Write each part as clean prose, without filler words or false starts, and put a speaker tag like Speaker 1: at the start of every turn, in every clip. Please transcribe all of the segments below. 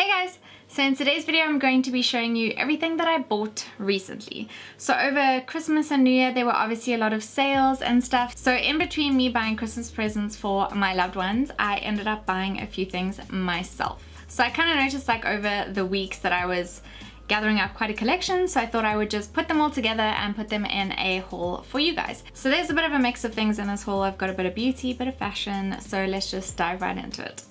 Speaker 1: Hey guys! So in today's video I'm going to be showing you everything that I bought recently. So over Christmas and New Year there were obviously a lot of sales and stuff. So in between me buying Christmas presents for my loved ones, I ended up buying a few things myself. So I kind of noticed like over the weeks that I was gathering up quite a collection, so I thought I would just put them all together and put them in a haul for you guys. So there's a bit of a mix of things in this haul. I've got a bit of beauty, a bit of fashion, so let's just dive right into it.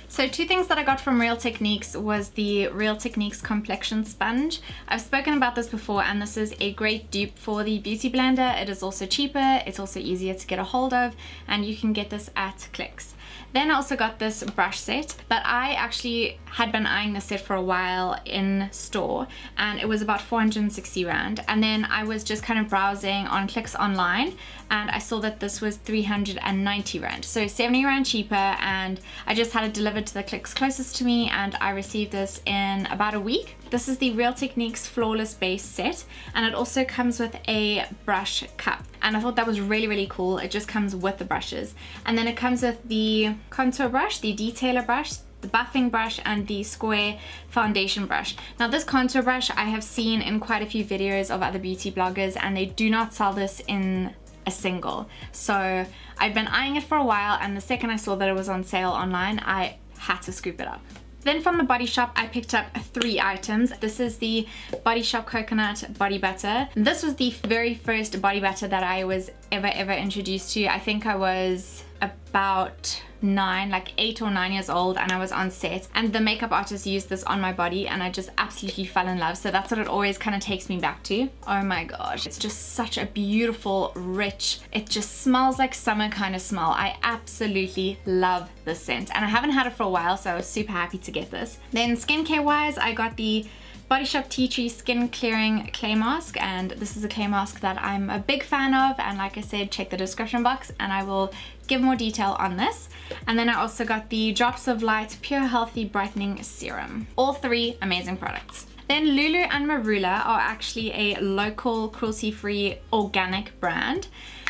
Speaker 1: So two things that I got from Real Techniques was the Real Techniques Complexion Sponge. I've spoken about this before and this is a great dupe for the Beauty Blender. It is also cheaper, it's also easier to get a hold of, and you can get this at Clicks. Then I also got this brush set, but I actually had been eyeing this set for a while in store and it was about 460 Rand. And then I was just kind of browsing on Clicks online and I saw that this was 390 Rand. So 70 Rand cheaper, and I just had it delivered to the Clicks closest to me and I received this in about a week. This is the Real Techniques Flawless Base set and it also comes with a brush cup. And I thought that was really cool. It just comes with the brushes. And then it comes with the contour brush, the detailer brush, the buffing brush, and the square foundation brush. Now this contour brush I have seen in quite a few videos of other beauty bloggers and they do not sell this in a single. So I've been eyeing it for a while and the second I saw that it was on sale online, I had to scoop it up. Then from the Body Shop, I picked up 3 items. This is the Body Shop Coconut Body Butter. This was the very first body butter that I was ever introduced to. I think I was about 8 or 9 years old and I was on set and the makeup artist used this on my body and I just absolutely fell in love. So that's what it always kind of takes me back to. Oh my gosh, it's just such a beautiful, rich, it just smells like summer kind of smell. I absolutely love this scent and I haven't had it for a while, so I was super happy to get this. Then skincare wise, I got the Body Shop Tea Tree Skin Clearing Clay Mask, and this is a clay mask that I'm a big fan of, and like I said, check the description box and I will give more detail on this. And then I also got the Drops of Light Pure Healthy Brightening Serum. All 3 amazing products. Then Lulu and Marula are actually a local cruelty-free organic brand.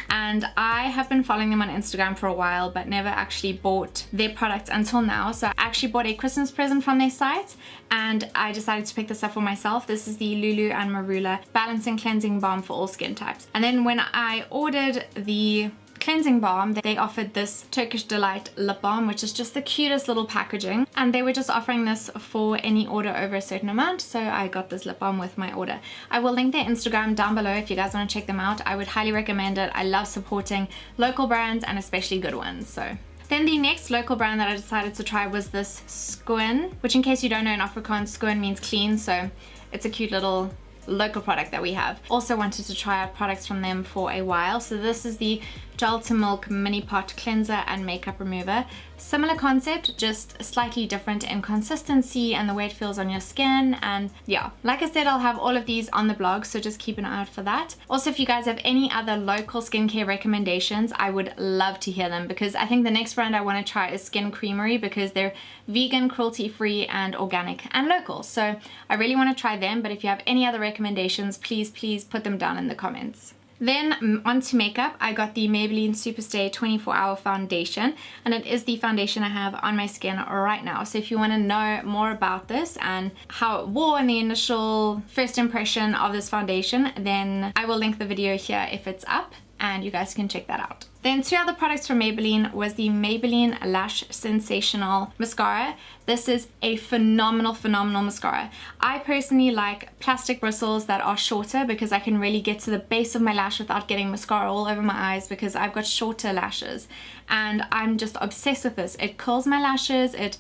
Speaker 1: And I have been following them on Instagram for a while but never actually bought their products until now. So I actually bought a Christmas present from their site and I decided to pick this up for myself. This is the Lulu and Marula Balancing Cleansing Balm for all skin types. And then when I ordered the cleansing balm, they offered this Turkish Delight lip balm, which is just the cutest little packaging, and they were just offering this for any order over a certain amount, so I got this lip balm with my order. I will link their Instagram down below if you guys want to check them out. I would highly recommend it. I love supporting local brands and especially good ones. So then the next local brand that I decided to try was this Skoon, which in case you don't know, in Afrikaans Skoon means clean, so it's a cute little local product that we have. Also wanted to try out products from them for a while. So this is the Gel to Milk Mini Pot Cleanser and Makeup Remover. Similar concept, just slightly different in consistency and the way it feels on your skin. And yeah, like I said, I'll have all of these on the blog, so just keep an eye out for that. Also, if you guys have any other local skincare recommendations, I would love to hear them, because I think the next brand I want to try is Skin Creamery, because they're vegan, cruelty-free and organic and local. So I really want to try them, but if you have any other recommendations, please put them down in the comments. Then onto makeup, I got the Maybelline Superstay 24-Hour Foundation, and it is the foundation I have on my skin right now. So if you want to know more about this and how it wore and the initial first impression of this foundation, then I will link the video here if it's up and you guys can check that out. Then 2 other products from Maybelline was the Maybelline Lash Sensational Mascara. This is a phenomenal mascara. I personally like plastic bristles that are shorter because I can really get to the base of my lash without getting mascara all over my eyes, because I've got shorter lashes and I'm just obsessed with this. It curls my lashes, it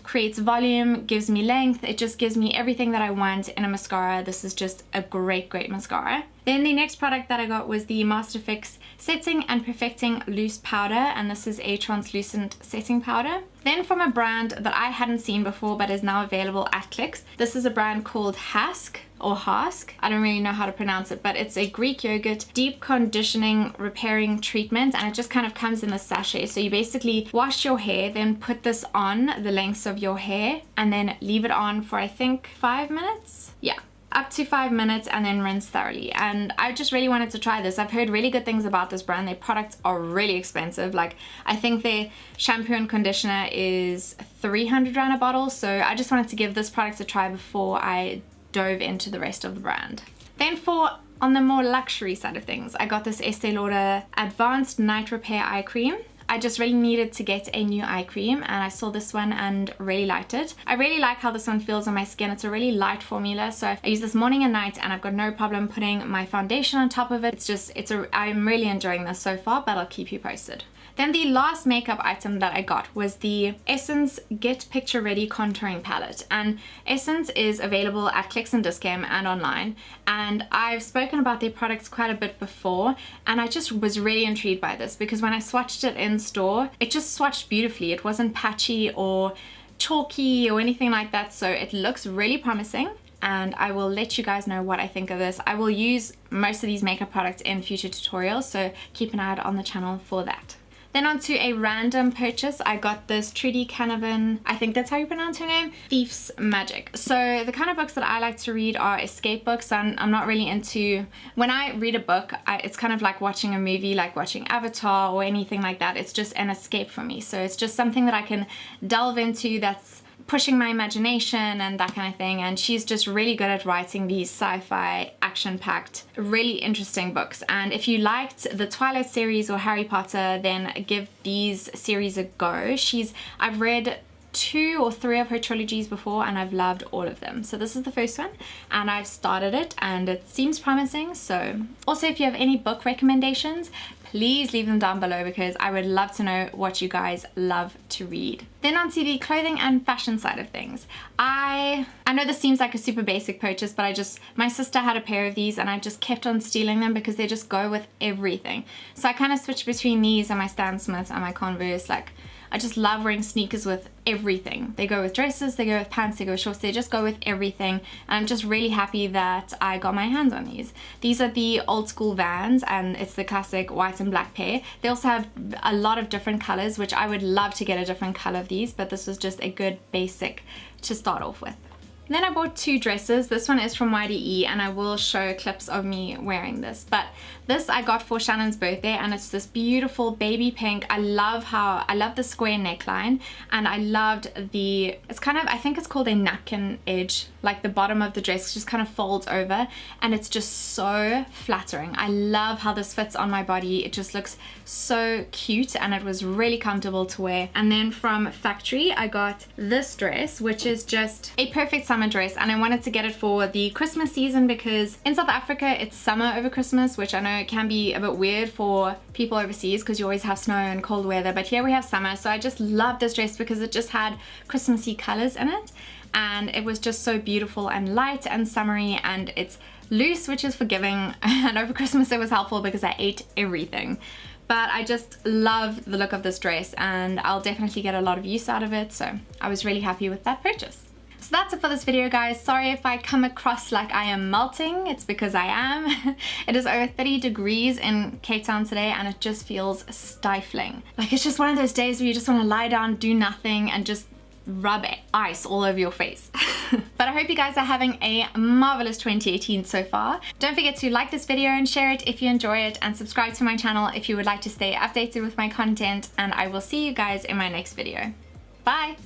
Speaker 1: creates volume, gives me length, it just gives me everything that I want in a mascara. This is just a great mascara. Then the next product that I got was the Master Fix Setting and Perfecting Loose Powder, and this is a translucent setting powder. Then from a brand that I hadn't seen before but is now available at Clicks, this is a brand called Hask or Hask. I don't really know how to pronounce it, but it's a Greek yogurt deep conditioning repairing treatment, and it just kind of comes in the sachet. So you basically wash your hair, then put this on the lengths of your hair and then leave it on for I think 5 minutes. Yeah. up to 5 minutes and then rinse thoroughly. And I just really wanted to try this. I've heard really good things about this brand. Their products are really expensive. Like, I think their shampoo and conditioner is 300 rand a bottle, so I just wanted to give this product a try before I dove into the rest of the brand. Then on the more luxury side of things, I got this Estee Lauder Advanced Night Repair Eye Cream. I just really needed to get a new eye cream, and I saw this one and really liked it. I really like how this one feels on my skin. It's a really light formula, so I use this morning and night, and I've got no problem putting my foundation on top of it. I'm really enjoying this so far, but I'll keep you posted. Then the last makeup item that I got was the Essence Get Picture Ready Contouring Palette. And Essence is available at Clicks and Discount and online. And I've spoken about their products quite a bit before, and I just was really intrigued by this because when I swatched it in store, it just swatched beautifully. It wasn't patchy or chalky or anything like that, so it looks really promising. And I will let you guys know what I think of this. I will use most of these makeup products in future tutorials, so keep an eye out on the channel for that. Then onto a random purchase, I got this Trudi Canavan, I think that's how you pronounce her name, Thief's Magic. So the kind of books that I like to read are escape books. I'm not really into, when I read a book, it's kind of like watching a movie, like watching Avatar or anything like that. It's just an escape for me. So it's just something that I can delve into that's pushing my imagination and that kind of thing. And she's just really good at writing these sci-fi, action-packed, really interesting books. And if you liked the Twilight series or Harry Potter, then give these series a go. I've read 2 or 3 of her trilogies before, and I've loved all of them. So this is the first one, and I've started it and it seems promising. So also, if you have any book recommendations, please leave them down below because I would love to know what you guys love to read. Then onto the clothing and fashion side of things. I know this seems like a super basic purchase, but my sister had a pair of these and I just kept on stealing them because they just go with everything. So I kind of switched between these and my Stan Smiths and my Converse. Like, I just love wearing sneakers with everything. They go with dresses, they go with pants, they go with shorts, they just go with everything. And I'm just really happy that I got my hands on these. These are the Old Skool Vans, and it's the classic white and black pair. They also have a lot of different colors, which I would love to get a different color of these, but this was just a good basic to start off with. Then I bought 2 dresses. This one is from YDE, and I will show clips of me wearing this. But this I got for Shannon's birthday, and it's this beautiful baby pink. I love the square neckline, and I loved it's kind of, I think it's called a napkin edge. Like the bottom of the dress just kind of folds over, and it's just so flattering. I love how this fits on my body. It just looks so cute, and it was really comfortable to wear. And then from Factorie, I got this dress, which is just a perfect summer dress, and I wanted to get it for the Christmas season because in South Africa it's summer over Christmas, which I know it can be a bit weird for people overseas because you always have snow and cold weather, but here we have summer. So I just love this dress because it just had Christmassy colors in it, and it was just so beautiful and light and summery, and it's loose, which is forgiving. And over Christmas it was helpful because I ate everything. But I just love the look of this dress, and I'll definitely get a lot of use out of it, so I was really happy with that purchase. So that's it for this video, guys. Sorry if I come across like I am melting. It's because I am. It is over 30 degrees in Cape Town today, and it just feels stifling. Like, it's just one of those days where you just want to lie down, do nothing, and just rub ice all over your face. But I hope you guys are having a marvelous 2018 so far. Don't forget to like this video and share it if you enjoy it, and subscribe to my channel if you would like to stay updated with my content, and I will see you guys in my next video. Bye!